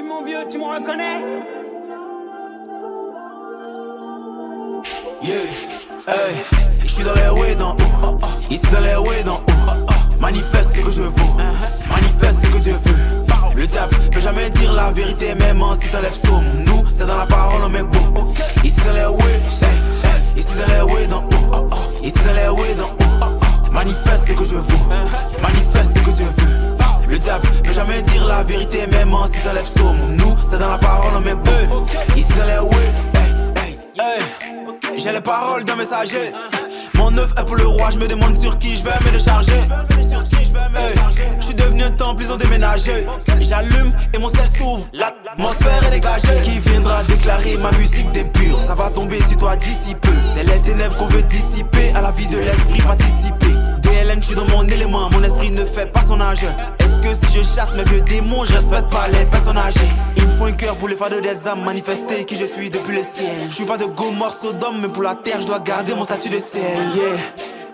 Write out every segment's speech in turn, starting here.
mon vieux, tu me reconnais? Yeah, hey, je suis dans les way dans ici dans les way dans manifeste ce que je vaux, manifeste ce que Dieu veut. Le diable peut jamais dire la vérité, même si t'enlèves psaume. Nous, c'est dans la parole, on met beau. Ici dans les way, ici dans les way dans ici dans les way dans manifeste ce que je vaux, manifeste ce que Dieu veut. Le diable peut jamais dire la vérité, même si t'enlèves psaume. Nous, c'est dans la parole, on met beau. Ici dans les way, j'ai les paroles d'un messager. Mon œuf est pour le roi, je me demande sur qui je vais me décharger. Je suis devenu un temple, ils ont déménagé. J'allume et mon ciel s'ouvre, l'atmosphère est dégagée. Qui viendra déclarer ma musique d'impure? Ça va tomber sur toi d'ici peu. C'est les ténèbres qu'on veut dissiper, à la vie de l'esprit participer. DLN, je suis dans mon élément, mon esprit ne fait pas son âge. Est-ce que si je chasse mes vieux démons, je respecte pas les personnes âgées? Il me faut un cœur pour les fardeaux des âmes, manifester qui je suis depuis le ciel. Je suis pas de Gomorrhe Sodome, mais pour la terre je dois garder mon statut de ciel. Yeah.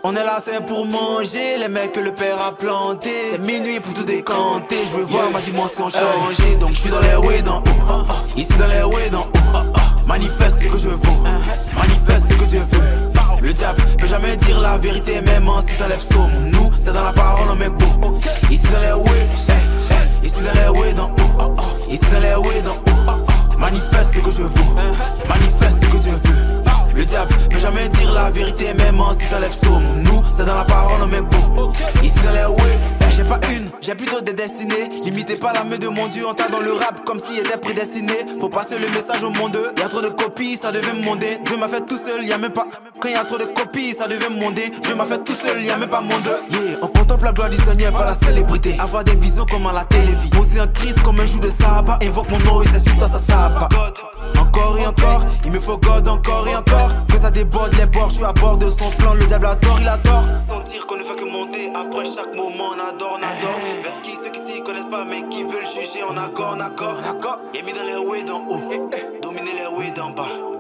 On est là c'est pour manger les mecs que le père a plantés. C'est minuit pour tout décanter, je veux voir ma dimension changer. Donc je suis dans les way dans ici dans les way dans manifeste ce que je vaux, manifeste ce que Dieu veut. Le diable peut jamais dire la vérité, même si t'enlèves psaume. Nous, c'est dans la parole, on met beau. Ici dans les way, ici dans les way dans ici dans les way dans manifeste ce que je vaux, manifeste ce que Dieu veut. Le diable peut jamais dire la vérité, même si t'enlèves psaume. Nous, c'est dans la parole, on met beau. Ici dans les way, j'ai pas une, j'ai plutôt des destinées. Limitez pas la main de mon Dieu, on t'a dans le rap comme s'il était prédestiné. Faut passer le message au monde, y'a trop de copies, ça devait me monter. Dieu m'a fait tout seul, y'a même pas. Quand y'a trop de copies, ça devait me monter. Dieu m'a fait tout seul, y'a même pas monde. Yeah, on contemple la gloire du Seigneur, pas la célébrité. Avoir des visions comme à la télévision. Poser en crise comme un jour de sabbat. Invoque mon nom et c'est sur toi ça s'abat. Encore et encore, il me faut God encore et encore. Que ça déborde les bords, je suis à bord de son plan. Le diable a tort, il a tort. Sentir qu'on ne fait que monter, après chaque moment on adore, on adore. Vers qui ceux qui s'y connaissent pas mais qui veulent juger, on accord, on accord, on accord. Et mis dans les way d'en haut, dominer les way d'en bas.